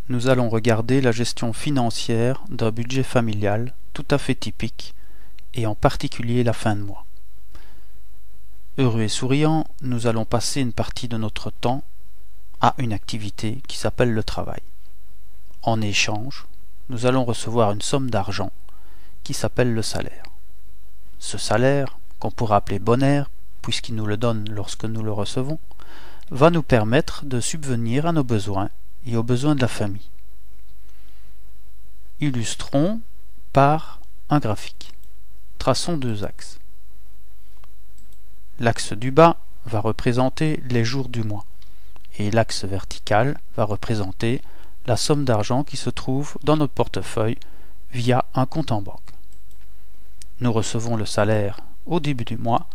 nous allons regarder la gestion financière d'un budget familial tout à fait typique, et en particulier la fin de mois. Heureux et souriants, nous allons passer une partie de notre temps à une activité qui s'appelle le travail. En échange, nous allons recevoir une somme d'argent qui s'appelle le salaire. Ce salaire, qu'on pourra appeler bonaire, puisqu'il nous le donne lorsque nous le recevons, va nous permettre de subvenir à nos besoins et aux besoins de la famille. Illustrons par un graphique. Traçons deux axes. L'axe du bas va représenter les jours du mois et l'axe vertical va représenter la somme d'argent qui se trouve dans notre portefeuille via un compte en banque. Nous recevons le salaire au début du mois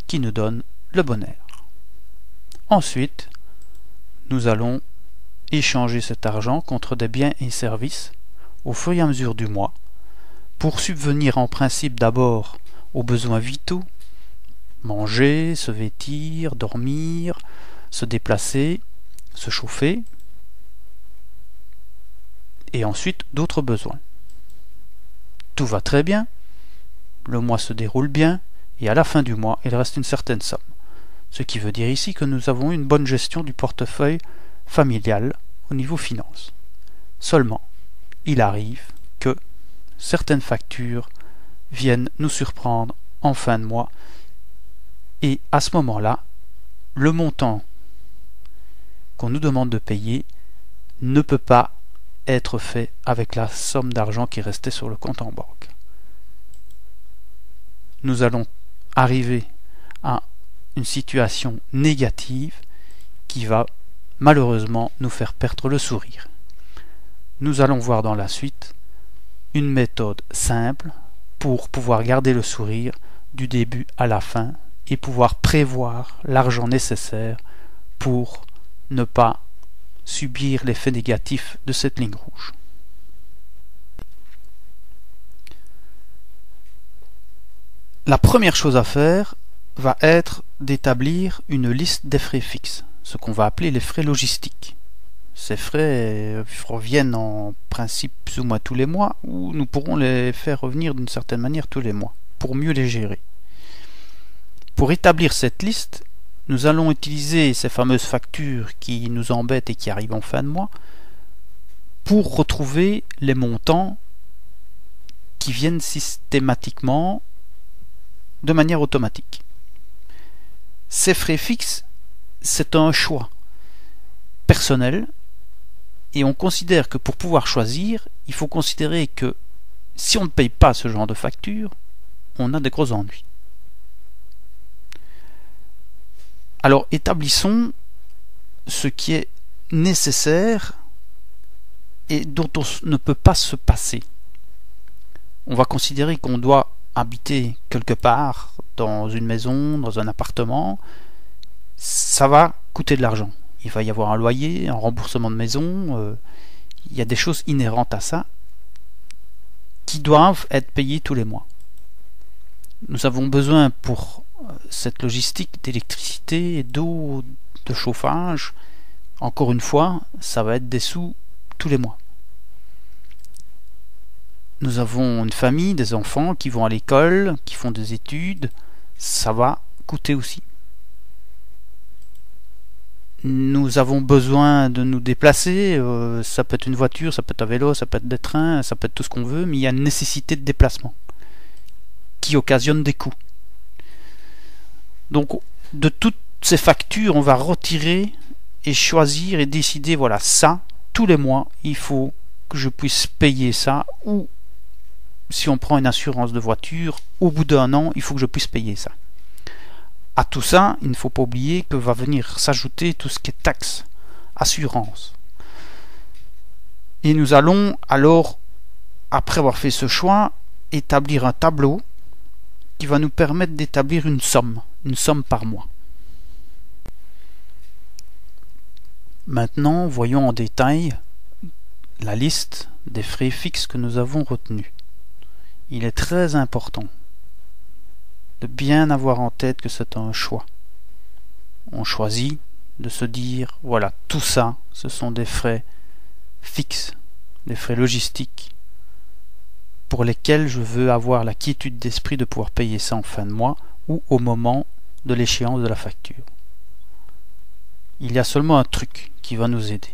qui nous donne le bonaire. Ensuite, nous allons échanger cet argent contre des biens et services au fur et à mesure du mois pour subvenir en principe d'abord aux besoins vitaux, manger, se vêtir, dormir, se déplacer, se chauffer, et ensuite d'autres besoins. Tout va très bien, le mois se déroule bien, et à la fin du mois, il reste une certaine somme. Ce qui veut dire ici que nous avons une bonne gestion du portefeuille familial au niveau finance. Seulement, il arrive que certaines factures viennent nous surprendre en fin de mois, et à ce moment-là, le montant qu'on nous demande de payer ne peut pas être fait avec la somme d'argent qui restait sur le compte en banque. Nous allons arriver à une situation négative qui va malheureusement nous faire perdre le sourire. Nous allons voir dans la suite une méthode simple pour pouvoir garder le sourire du début à la fin et pouvoir prévoir l'argent nécessaire pour ne pas subir l'effet négatif de cette ligne rouge. La première chose à faire va être d'établir une liste des frais fixes, ce qu'on va appeler les frais logistiques. Ces frais reviennent en principe plus ou moins tous les mois, ou nous pourrons les faire revenir d'une certaine manière tous les mois, pour mieux les gérer. Pour établir cette liste, nous allons utiliser ces fameuses factures qui nous embêtent et qui arrivent en fin de mois pour retrouver les montants qui viennent systématiquement de manière automatique. Ces frais fixes, c'est un choix personnel et on considère que pour pouvoir choisir, il faut considérer que si on ne paye pas ce genre de facture, on a des gros ennuis. Alors établissons ce qui est nécessaire et dont on ne peut pas se passer. On va considérer qu'on doit habiter quelque part, dans une maison, dans un appartement. Ça va coûter de l'argent. Il va y avoir un loyer, un remboursement de maison, il y a des choses inhérentes à ça qui doivent être payées tous les mois. Nous avons besoin pour cette logistique d'électricité, d'eau, de chauffage. Encore une fois, ça va être des sous tous les mois. Nous avons une famille, des enfants qui vont à l'école, qui font des études. Ça va coûter aussi. Nous avons besoin de nous déplacer. Ça peut être une voiture, ça peut être un vélo, ça peut être des trains, ça peut être tout ce qu'on veut, mais il y a une nécessité de déplacement qui occasionne des coûts. Donc, de toutes ces factures, on va retirer et choisir et décider, voilà, ça, tous les mois, il faut que je puisse payer ça, ou si on prend une assurance de voiture, au bout d'un an, il faut que je puisse payer ça. À tout ça, il ne faut pas oublier que va venir s'ajouter tout ce qui est taxes, assurance. Et nous allons alors, après avoir fait ce choix, établir un tableau qui va nous permettre d'établir une somme par mois. Maintenant, voyons en détail la liste des frais fixes que nous avons retenus. Il est très important de bien avoir en tête que c'est un choix. On choisit de se dire, voilà, tout ça, ce sont des frais fixes, les frais logistiques, pour lesquels je veux avoir la quiétude d'esprit de pouvoir payer ça en fin de mois ou au moment de l'échéance de la facture. Il y a seulement un truc qui va nous aider.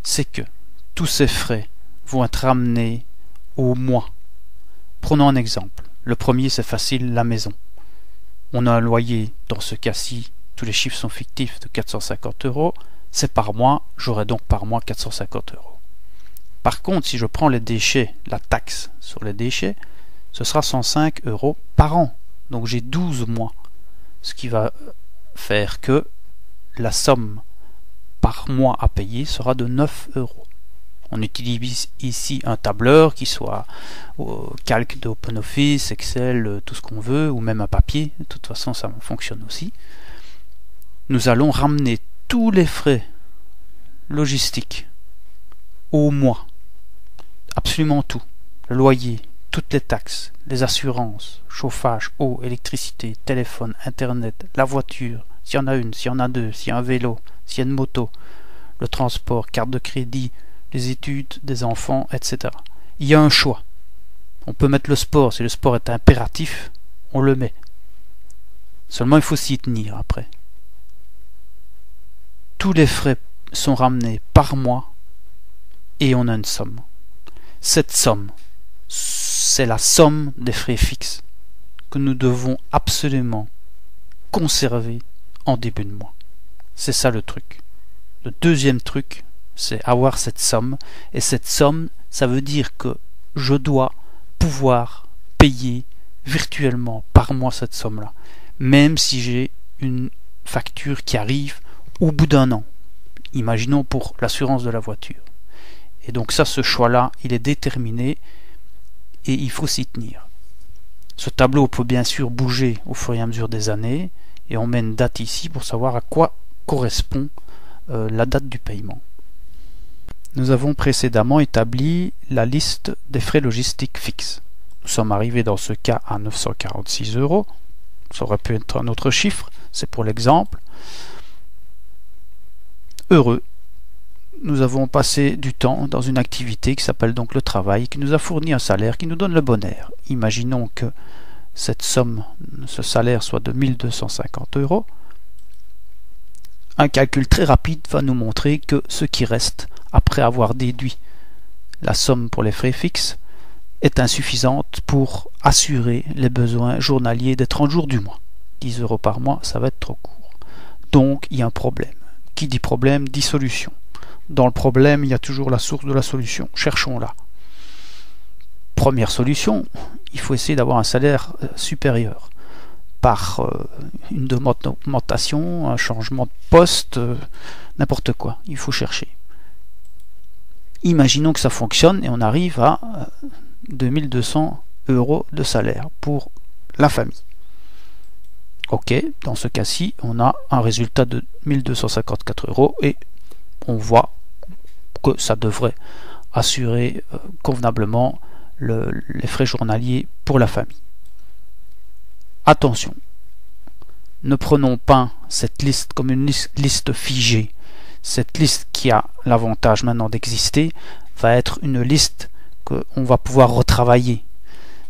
C'est que tous ces frais vont être ramenés au mois. Prenons un exemple. Le premier, c'est facile, la maison. On a un loyer, dans ce cas-ci, tous les chiffres sont fictifs, de 450 €. C'est par mois, j'aurai donc par mois 450 €. Par contre, si je prends les déchets, la taxe sur les déchets, ce sera 105 € par an. Donc j'ai 12 mois. Ce qui va faire que la somme par mois à payer sera de 9 €. On utilise ici un tableur qui soit calque d'OpenOffice, Excel, tout ce qu'on veut, ou même un papier. De toute façon, ça fonctionne aussi. Nous allons ramener tous les frais logistiques au mois. Absolument tout. Le loyer, toutes les taxes, les assurances, chauffage, eau, électricité, téléphone, internet, la voiture, s'il y en a une, s'il y en a deux, s'il y a un vélo, s'il y a une moto, le transport, carte de crédit, les études des enfants, etc. Il y a un choix. On peut mettre le sport. Si le sport est impératif, on le met. Seulement, il faut s'y tenir après. Tous les frais sont ramenés par mois et on a une somme. Cette somme, c'est la somme des frais fixes que nous devons absolument conserver en début de mois. C'est ça le truc. Le deuxième truc, c'est avoir cette somme. Et cette somme, ça veut dire que je dois pouvoir payer virtuellement par mois cette somme-là. Même si j'ai une facture qui arrive au bout d'un an. Imaginons pour l'assurance de la voiture. Et donc ça, ce choix-là, il est déterminé et il faut s'y tenir. Ce tableau peut bien sûr bouger au fur et à mesure des années et on met une date ici pour savoir à quoi correspond la date du paiement. Nous avons précédemment établi la liste des frais logistiques fixes. Nous sommes arrivés dans ce cas à 946 €. Ça aurait pu être un autre chiffre, c'est pour l'exemple. Heureux, nous avons passé du temps dans une activité qui s'appelle donc le travail, qui nous a fourni un salaire qui nous donne le bon air. Imaginons que cette somme, ce salaire soit de 1250 €. Un calcul très rapide va nous montrer que ce qui reste, après avoir déduit la somme pour les frais fixes, est insuffisante pour assurer les besoins journaliers des 30 jours du mois. 10 € par mois, ça va être trop court. Donc, il y a un problème. Qui dit problème, dit solution. Dans le problème, il y a toujours la source de la solution. Cherchons-la. Première solution, il faut essayer d'avoir un salaire supérieur. Par une augmentation, un changement de poste, n'importe quoi. Il faut chercher. Imaginons que ça fonctionne et on arrive à 2200 € de salaire pour la famille. Ok, dans ce cas-ci, on a un résultat de 1254 € et on voit que ça devrait assurer convenablement les frais journaliers pour la famille. Attention, ne prenons pas cette liste comme une liste figée. Cette liste qui a l'avantage maintenant d'exister va être une liste qu'on va pouvoir retravailler.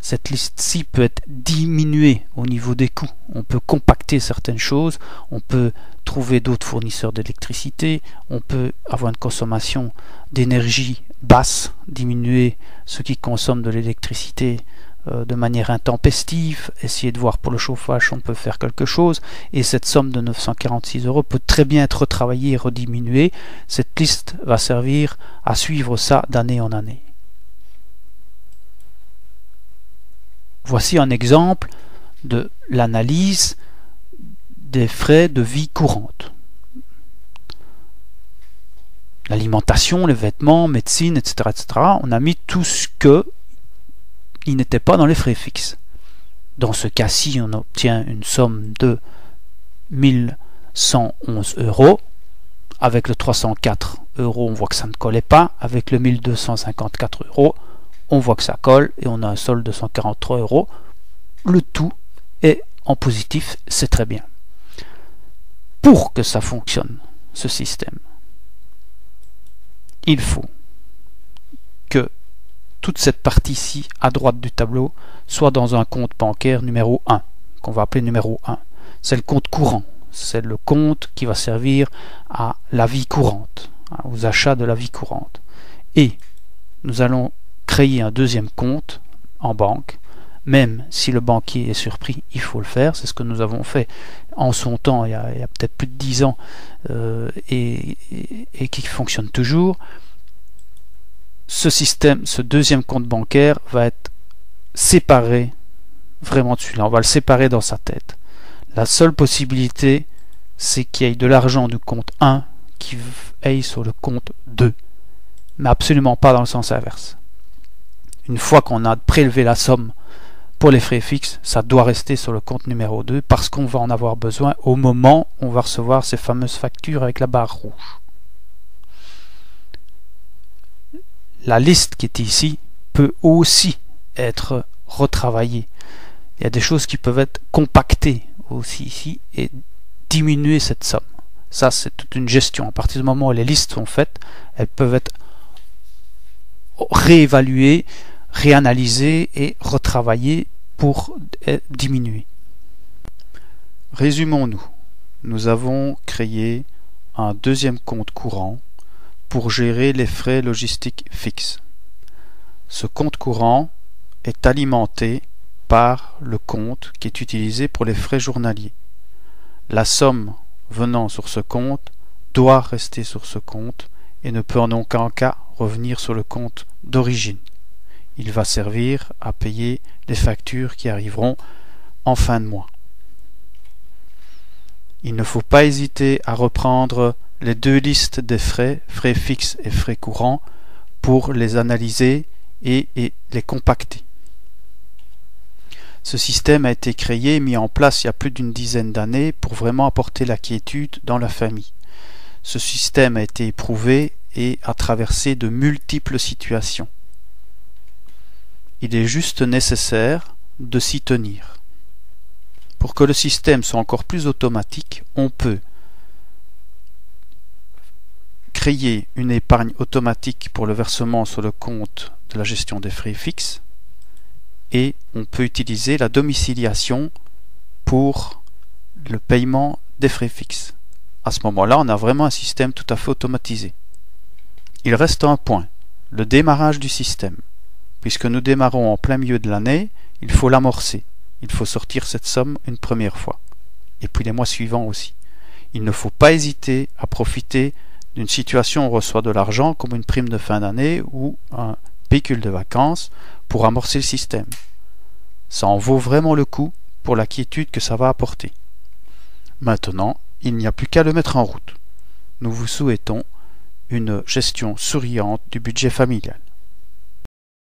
Cette liste-ci peut être diminuée au niveau des coûts. On peut compacter certaines choses, on peut trouver d'autres fournisseurs d'électricité, on peut avoir une consommation d'énergie basse, diminuer ceux qui consomment de l'électricité de manière intempestive, essayer de voir pour le chauffage on peut faire quelque chose, et cette somme de 946 € peut très bien être retravaillée et rediminuée. Cette liste va servir à suivre ça d'année en année. Voici un exemple de l'analyse des frais de vie courante. L'alimentation, les vêtements, médecine, etc., etc. On a mis tout ce que il n'était pas dans les frais fixes. Dans ce cas-ci, on obtient une somme de 1111 €. Avec le 304 €, on voit que ça ne collait pas. Avec le 1254 €, on voit que ça colle et on a un solde de 143 €. Le tout est en positif, c'est très bien. Pour que ça fonctionne, ce système, il faut que toute cette partie-ci, à droite du tableau, soit dans un compte bancaire numéro 1, qu'on va appeler numéro 1. C'est le compte courant. C'est le compte qui va servir à la vie courante, aux achats de la vie courante. Et nous allons créer un deuxième compte en banque, même si le banquier est surpris, il faut le faire. C'est ce que nous avons fait en son temps, il y a peut-être plus de 10 ans, et qui fonctionne toujours. Ce système, ce deuxième compte bancaire va être séparé vraiment de celui-là. On va le séparer dans sa tête. La seule possibilité, c'est qu'il y ait de l'argent du compte 1 qui aille sur le compte 2, mais absolument pas dans le sens inverse. Une fois qu'on a prélevé la somme pour les frais fixes, ça doit rester sur le compte numéro 2 parce qu'on va en avoir besoin au moment où on va recevoir ces fameuses factures avec la barre rouge. La liste qui est ici peut aussi être retravaillée. Il y a des choses qui peuvent être compactées aussi ici et diminuer cette somme. Ça, c'est toute une gestion. À partir du moment où les listes sont faites, elles peuvent être réévaluées, réanalysées et retravaillées pour diminuer. Résumons-nous. Nous avons créé un deuxième compte courant pour gérer les frais logistiques fixes. Ce compte courant est alimenté par le compte qui est utilisé pour les frais journaliers. La somme venant sur ce compte doit rester sur ce compte et ne peut en aucun cas revenir sur le compte d'origine. Il va servir à payer les factures qui arriveront en fin de mois. Il ne faut pas hésiter à reprendre les deux listes des frais fixes et frais courants, pour les analyser et les compacter. Ce système a été créé et mis en place il y a plus d'une dizaine d'années pour vraiment apporter la quiétude dans la famille. Ce système a été éprouvé et a traversé de multiples situations. Il est juste nécessaire de s'y tenir. Pour que le système soit encore plus automatique, on peut créer une épargne automatique pour le versement sur le compte de la gestion des frais fixes et on peut utiliser la domiciliation pour le paiement des frais fixes. À ce moment-là, on a vraiment un système tout à fait automatisé. Il reste un point, le démarrage du système. Puisque nous démarrons en plein milieu de l'année, il faut l'amorcer. Il faut sortir cette somme une première fois. Et puis les mois suivants aussi. Il ne faut pas hésiter à profiter d'une situation où on reçoit de l'argent comme une prime de fin d'année ou un pécule de vacances pour amorcer le système. Ça en vaut vraiment le coup pour la quiétude que ça va apporter. Maintenant, il n'y a plus qu'à le mettre en route. Nous vous souhaitons une gestion souriante du budget familial.